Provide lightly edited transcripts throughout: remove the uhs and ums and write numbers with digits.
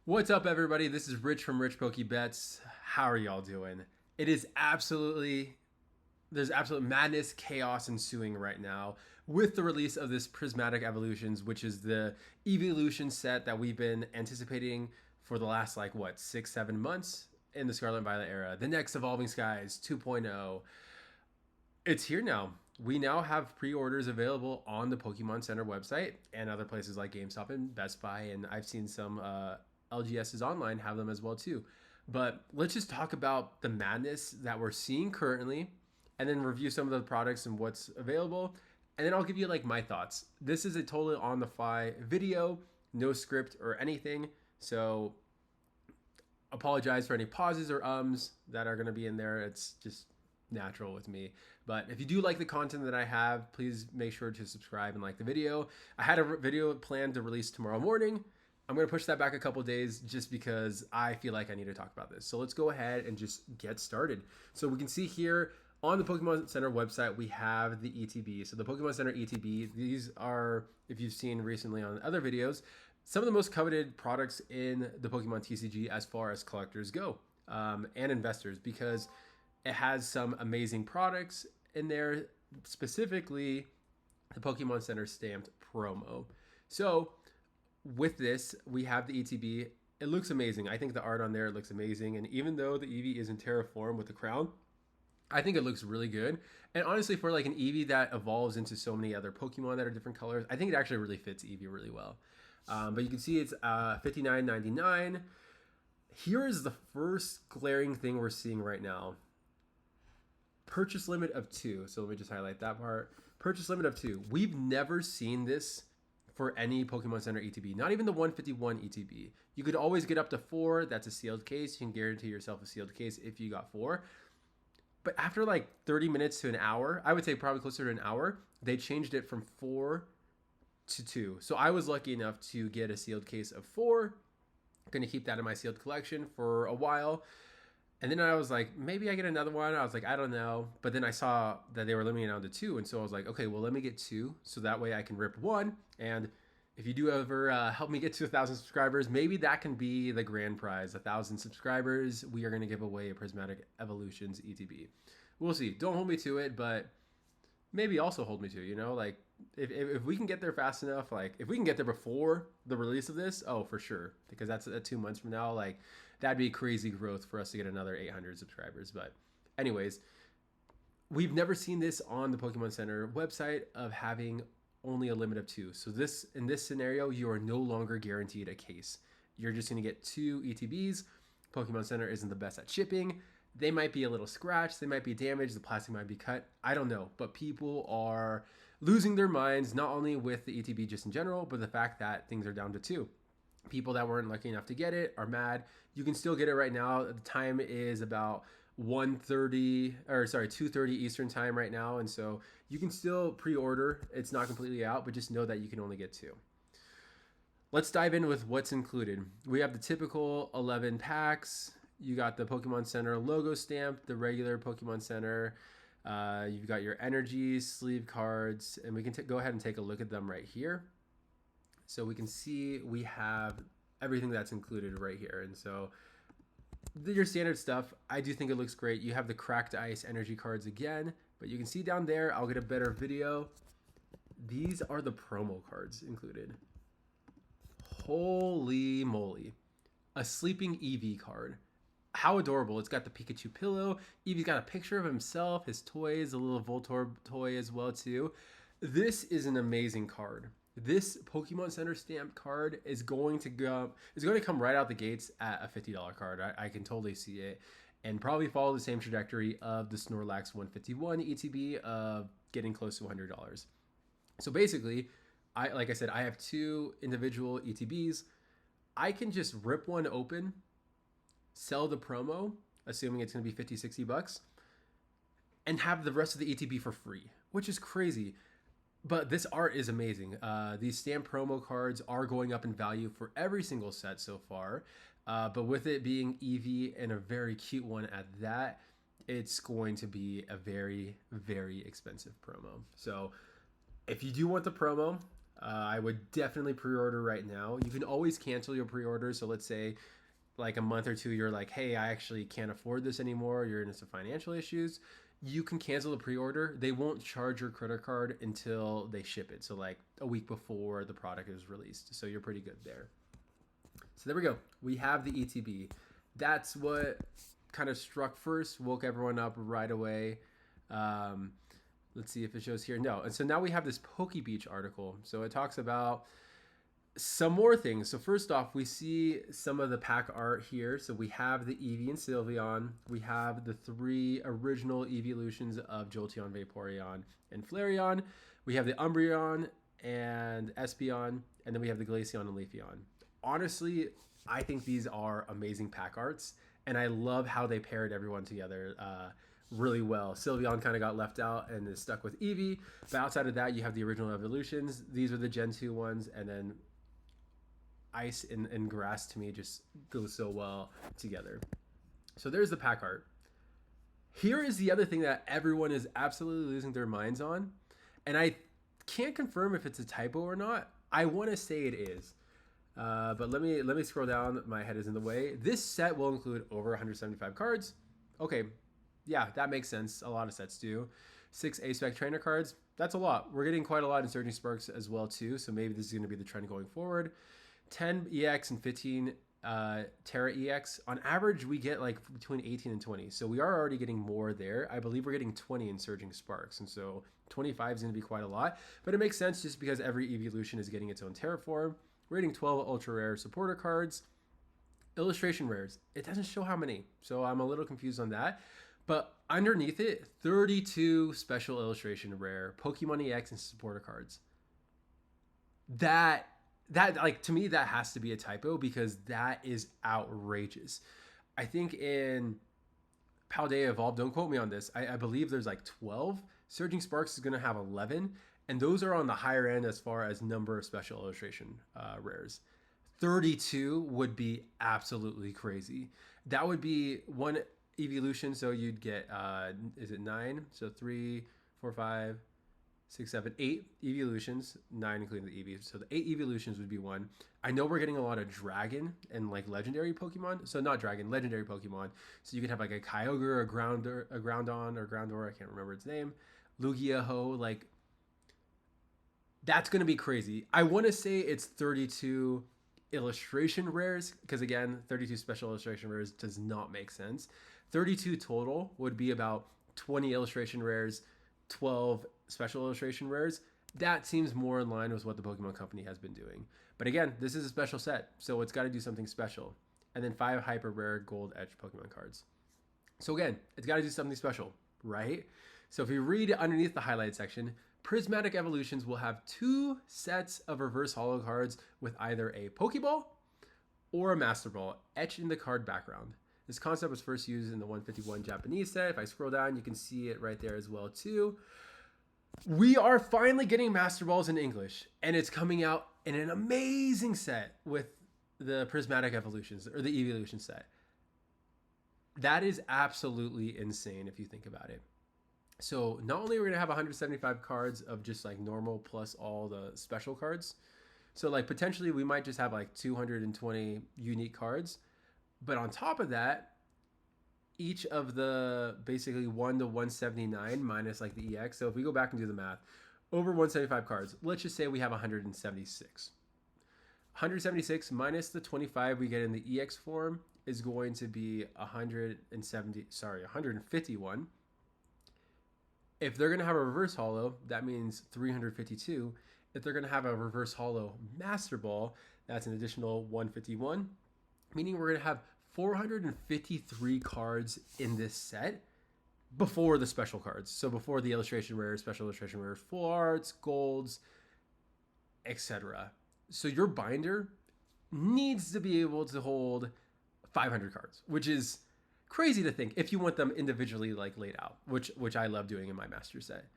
What's up, everybody? This is Rich from Rich Pokey Bets. How are y'all doing? It is there's absolute madness, chaos ensuing right now with the release of this Prismatic Evolutions, which is the eeveelution set that we've been anticipating for the last, like, what, 6, 7 months in the Scarlet and Violet era. The next Evolving Skies 2.0. It's here now. We now have pre-orders available on the Pokemon Center website and other places like GameStop and Best Buy, and I've seen some LGSs online have them as well too. But let's just talk about the madness that we're seeing currently, and then review some of the products and what's available, and then I'll give you like my thoughts. This is a totally on the fly video, no script or anything, so apologize for any pauses or ums that are going to be in there. It's just natural with me. But if you do like the content that I have, please make sure to subscribe and like the video. I had a video planned to release tomorrow morning. I'm going to push that back a couple days just because I feel like I need to talk about this. So let's go ahead and just get started. So we can see here on the Pokemon Center website, we have the ETB. So the Pokemon Center ETB, these are, if you've seen recently on other videos, some of the most coveted products in the Pokemon TCG as far as collectors go, and investors, because it has some amazing products in there, specifically the Pokemon Center stamped promo. So with this, we have the ETB. It looks amazing. I think the art on there looks amazing. And even though the Eevee is in Terra form with the crown, I think it looks really good. And honestly, for like an Eevee that evolves into so many other Pokemon that are different colors, I think it actually really fits Eevee really well. But you can see it's $59.99. Here is the first glaring thing we're seeing right now. Purchase limit of 2. So let me just highlight that part. Purchase limit of 2. We've never seen this for any Pokemon Center ETB, not even the 151 ETB. You could always get up to 4. That's a sealed case. You can guarantee yourself a sealed case if you got 4. But after like 30 minutes to an hour, I would say probably closer to an hour, they changed it from 4 to 2. So I was lucky enough to get a sealed case of 4. Going to keep that in my sealed collection for a while. And then I was like, maybe I get another one. I was like, I don't know. But then I saw that they were limiting it down to 2. And so I was like, okay, well, let me get 2. So that way I can rip 1. And if you do ever help me get to 1,000 subscribers, maybe that can be the grand prize. 1,000 subscribers, we are going to give away a Prismatic Evolutions ETB. We'll see. Don't hold me to it, but maybe also hold me to, like if we can get there fast enough, like if we can get there before the release of this, oh, for sure. Because that's 2 months from now, like that'd be crazy growth for us to get another 800 subscribers. But anyways, we've never seen this on the Pokemon Center website of having only a limit of 2. So in this scenario, you are no longer guaranteed a case. You're just going to get 2 ETBs. Pokemon Center isn't the best at shipping. They might be a little scratched. They might be damaged. The plastic might be cut. I don't know. But people are losing their minds, not only with the ETB just in general, but the fact that things are down to 2. People that weren't lucky enough to get it are mad. You can still get it right now. The time is about 2:30 Eastern time right now, and so you can still pre-order. It's not completely out, but just know that you can only get 2. Let's dive in with what's included. We have the typical 11 packs. You got the Pokemon Center logo stamp, the regular Pokemon Center. You've got your energies, sleeve cards, and we can go ahead and take a look at them right here. So we can see we have everything that's included right here. And so your standard stuff, I do think it looks great. You have the cracked ice energy cards again, but you can see down there, I'll get a better video. These are the promo cards included. Holy moly. A sleeping Eevee card. How adorable. It's got the Pikachu pillow. Eevee's got a picture of himself, his toys, a little Voltorb toy as well too. This is an amazing card. This Pokemon Center stamped card is going to come right out the gates at a $50 card. I can totally see it, and probably follow the same trajectory of the Snorlax 151 ETB of getting close to $100. So basically, like I said, I have 2 individual ETBs. I can just rip one open, sell the promo, assuming it's going to be $50-$60, and have the rest of the ETB for free, which is crazy. But this art is amazing. These stamp promo cards are going up in value for every single set so far. But with it being Eevee and a very cute one at that, it's going to be a very, very expensive promo. So if you do want the promo, I would definitely pre-order right now. You can always cancel your pre-order. So let's say like a month or two, you're like, hey, I actually can't afford this anymore. You're into some financial issues. You can cancel the pre-order. They won't charge your credit card until they ship it. So like a week before the product is released. So you're pretty good there. So there we go. We have the ETB. That's what kind of struck first, woke everyone up right away. Um, let's see if it shows here. No. And so now we have this PokeBeach article. So it talks about some more things. So first off, we see some of the pack art here. So we have the Eevee and Sylveon. We have the 3 original eeveelutions of Jolteon, Vaporeon, and Flareon. We have the Umbreon and Espeon, and then we have the Glaceon and Leafeon. Honestly, I think these are amazing pack arts, and I love how they paired everyone together really well. Sylveon kind of got left out and is stuck with Eevee, but outside of that, you have the original evolutions. These are the Gen 2 ones, and then Ice and Grass to me just go so well together. So there's the pack art. Here is the other thing that everyone is absolutely losing their minds on, and I can't confirm if it's a typo or not. I want to say it is, but let me scroll down. My head is in the way. This set will include over 175 cards. Okay, yeah, that makes sense. A lot of sets do. 6 A-Spec trainer cards. That's a lot. We're getting quite a lot in Surging Sparks as well too. So maybe this is going to be the trend going forward. 10 EX and 15 Terra EX. On average, we get like between 18 and 20. So we are already getting more there. I believe we're getting 20 in Surging Sparks. And so 25 is going to be quite a lot. But it makes sense just because every eeveelution is getting its own Terraform. We're getting 12 ultra rare supporter cards. Illustration rares. It doesn't show how many. So I'm a little confused on that. But underneath it, 32 special illustration rare Pokemon EX and supporter cards. That like to me that has to be a typo because that is outrageous. I think in Paldea Evolved, don't quote me on this, I believe there's like 12. Surging Sparks is going to have 11, and those are on the higher end as far as number of special illustration rares. 32 would be absolutely crazy. That would be one eeveelution, so you'd get is it 9? So 3, 4, 5, 6, 7, 8 eeveelutions, 9 including the Eevee. So the 8 eeveelutions would be one. I know we're getting a lot of dragon and like legendary Pokemon. So not dragon, legendary Pokemon. So you could have like a Kyogre, a Groudon, or Groundor. I can't remember its name. Lugia-Ho. Like that's going to be crazy. I want to say it's 32 illustration rares because again, 32 special illustration rares does not make sense. 32 total would be about 20 illustration rares, 12 special illustration rares. That seems more in line with what the Pokemon Company has been doing. But again, this is a special set, so it's got to do something special. And then 5 hyper rare gold edge Pokemon cards. So again, it's got to do something special, right? So if you read underneath the highlight section, Prismatic Evolutions will have 2 sets of reverse holo cards with either a Pokeball or a Master Ball etched in the card background. This concept was first used in the 151 Japanese set. If I scroll down, you can see it right there as well too. We are finally getting Master Balls in English, and it's coming out in an amazing set with the Prismatic Evolutions, or the Eeveelution set. That is absolutely insane if you think about it. So not only are we going to have 175 cards of just like normal plus all the special cards, so like potentially we might just have like 220 unique cards, but on top of that, each of the basically 1 to 179 minus like the EX. So if we go back and do the math, over 175 cards, let's just say we have 176. 176 minus the 25 we get in the EX form is going to be 151. If they're going to have a reverse holo, that means 352. If they're going to have a reverse holo Master Ball, that's an additional 151, meaning we're going to have 453 cards in this set before the special cards. So before the illustration rares, special illustration rares, full arts, golds, etc. So your binder needs to be able to hold 500 cards, which is crazy to think if you want them individually like laid out, which I love doing in my master set.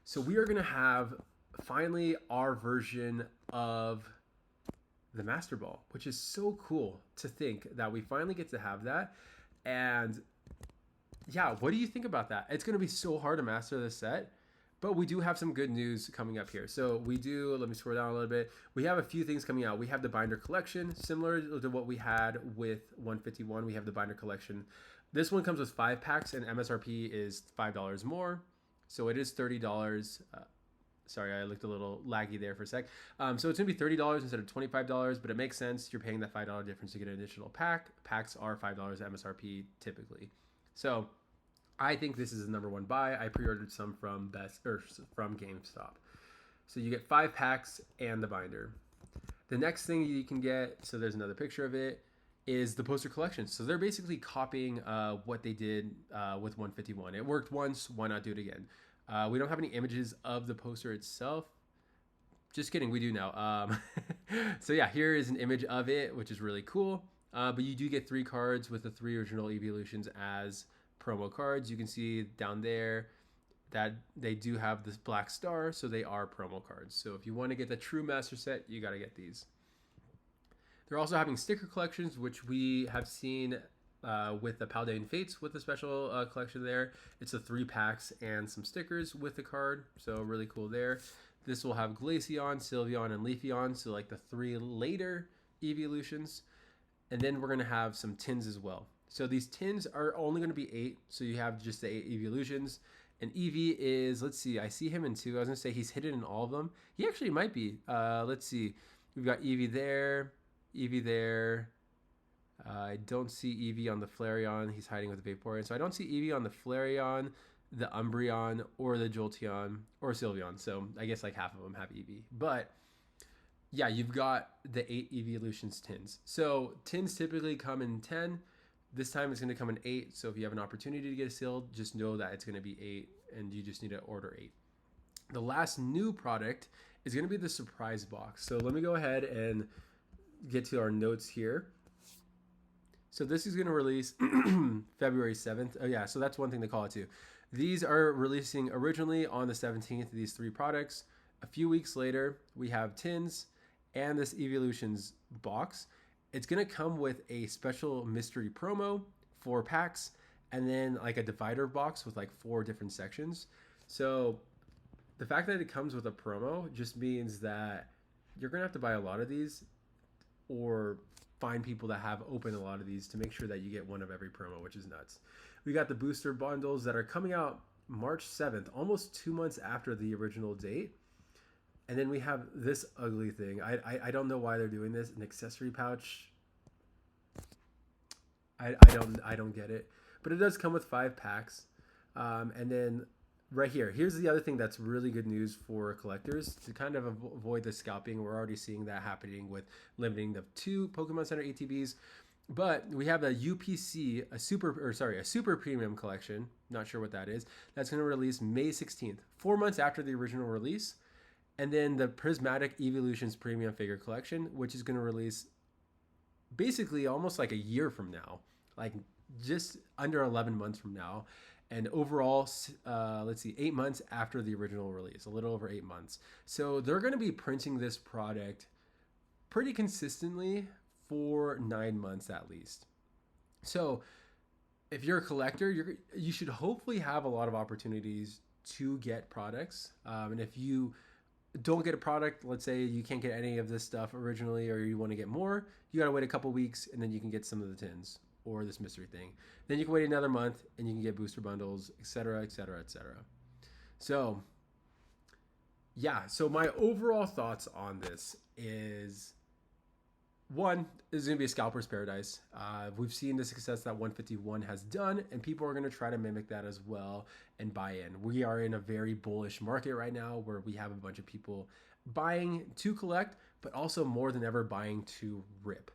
So we are going to have finally our version of the Master Ball, which is so cool to think that we finally get to have that. And yeah, what do you think about that? It's going to be so hard to master this set, But we do have some good news coming up here. So we do, let me scroll down a little bit. We have a few things coming out. We have the binder collection, similar to what we had with 151. We have the binder collection. This one comes with 5 packs and MSRP is $5 more. So it is $30. Sorry, I looked a little laggy there for a sec. So it's going to be $30 instead of $25, but it makes sense. You're paying that $5 difference to get an additional pack. Packs are $5 MSRP typically. So I think this is the number one buy. I pre-ordered some from from GameStop. So you get 5 packs and the binder. The next thing you can get, so there's another picture of it, is the poster collection. So they're basically copying what they did with 151. It worked once, why not do it again? We don't have any images of the poster itself. Just kidding, we do now. So yeah, here is an image of it, which is really cool. But you do get 3 cards with the 3 original eeveelutions as promo cards. You can see down there that they do have this black star, so they are promo cards. So if you want to get the true master set, you got to get these. They're also having sticker collections, which we have seen with the Paldean Fates with the special collection there. It's the 3 packs and some stickers with the card, so really cool there. This will have Glaceon, Sylveon, and Leafeon, so like the 3 later eeveelutions. And then we're going to have some tins as well. So these tins are only going to be 8, so you have just the 8 eeveelutions. And Eevee is, let's see, I see him in 2. I was going to say he's hidden in all of them. He actually might be. Let's see. We've got Eevee there, Eevee there. I don't see Eevee on the Flareon. He's hiding with the Vaporeon. So I don't see Eevee on the Flareon, the Umbreon, or the Jolteon, or Sylveon. So I guess like half of them have Eevee. But yeah, you've got the 8 eeveelutions tins. So tins typically come in 10. This time it's going to come in 8. So if you have an opportunity to get a sealed, just know that it's going to be 8 and you just need to order 8. The last new product is going to be the surprise box. So let me go ahead and get to our notes here. So this is going to release February 7th. Oh yeah, so that's one thing to call it too. These are releasing originally on the 17th, these 3 products. A few weeks later, we have tins and this eeveelutions box. It's going to come with a special mystery promo, 4 packs, and then like a divider box with like 4 different sections. So the fact that it comes with a promo just means that you're going to have to buy a lot of these or find people that have opened a lot of these to make sure that you get one of every promo, which is nuts. We got the booster bundles that are coming out March 7th, almost 2 months after the original date. And then we have this ugly thing. I don't know why they're doing this. An accessory pouch. I don't get it. But it does come with 5 packs. And then right here, here's the other thing that's really good news for collectors to kind of avoid the scalping. We're already seeing that happening with limiting the 2 Pokemon Center ETBs. But we have a UPC, a super premium collection. Not sure what that is. That's going to release May 16th, 4 months after the original release. And then the Prismatic Evolutions Premium Figure Collection, which is going to release basically almost like a year from now, like just under 11 months from now. And overall, let's see, 8 months after the original release, a little over 8 months. So they're going to be printing this product pretty consistently for 9 months at least. So if you're a collector, you should hopefully have a lot of opportunities to get products. And if you don't get a product, let's say you can't get any of this stuff originally or you want to get more, you got to wait a couple weeks and then you can get some of the tins or this mystery thing. Then you can wait another month and you can get booster bundles, etc., etc., etc. So yeah, so my overall thoughts on this is, one, this is going to be a scalper's paradise. We've seen the success that 151 has done, and people are going to try to mimic that as well and buy in. We are in a very bullish market right now where we have a bunch of people buying to collect, but also more than ever buying to rip.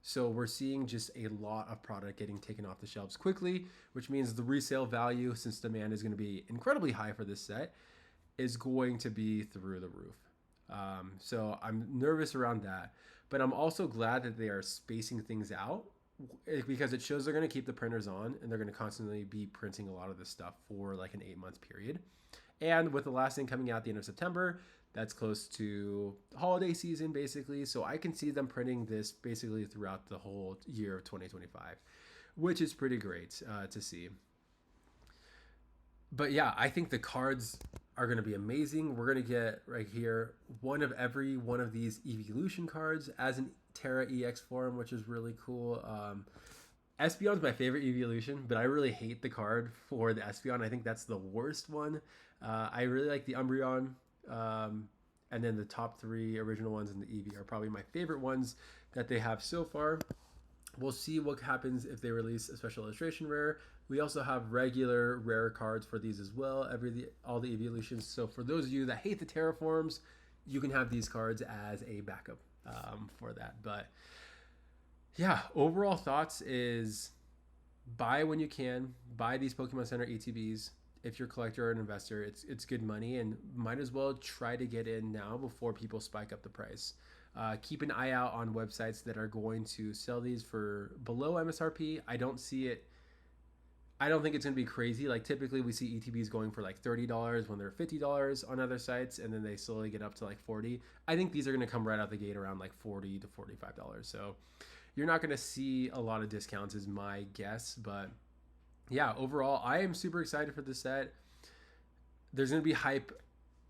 So we're seeing just a lot of product getting taken off the shelves quickly, which means the resale value, since demand is going to be incredibly high for this set, is going to be through the roof. So I'm nervous around that. But I'm also glad that they are spacing things out because it shows they're going to keep the printers on and they're going to constantly be printing a lot of this stuff for like an 8-month period. And with the last thing coming out at the end of September, that's close to holiday season basically. So I can see them printing this basically throughout the whole year of 2025, which is pretty great to see. But yeah, I think the cards are going to be amazing. We're going to get right here one of every one of these eeveelution cards as an Terra EX form, which is really cool. Espeon's my favorite eeveelution, but I really hate the card for the Espeon. I think that's the worst one. I really like the Umbreon, and then the top three original ones in the Eevee are probably my favorite ones that they have so far. We'll see what happens if they release a special illustration rare. We also have regular rare cards for these as well. All the eeveelutions. So for those of you that hate the terraforms, you can have these cards as a backup for that. But yeah, overall thoughts is buy when you can. Buy these Pokemon Center ETBs. If you're a collector or an investor, it's good money, and might as well try to get in now before people spike up the price. Keep an eye out on websites that are going to sell these for below MSRP. I don't see it. I don't think it's going to be crazy. Like typically we see ETBs going for like $30 when they're $50 on other sites, and then they slowly get up to like 40. I think these are going to come right out the gate around like $40 to $45. So you're not going to see a lot of discounts is my guess. But yeah, overall, I am super excited for this set. There's going to be hype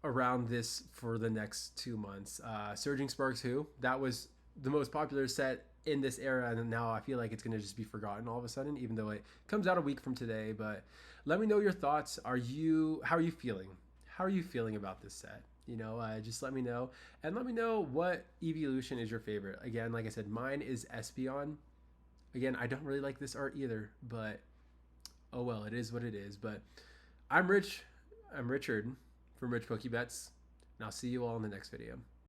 around this for the next 2 months. Surging Sparks Who, that was the most popular set in this era, and now I feel like it's going to just be forgotten all of a sudden, even though it comes out a week from today. But let me know your thoughts. How are you feeling? How are you feeling about this set? Just let me know, and let me know what eeveelution is your favorite. Again, like I said, mine is Espeon. Again, I don't really like this art either, but oh well, it is what it is. But I'm Richard from Rich Pokebets, and I'll see you all in the next video.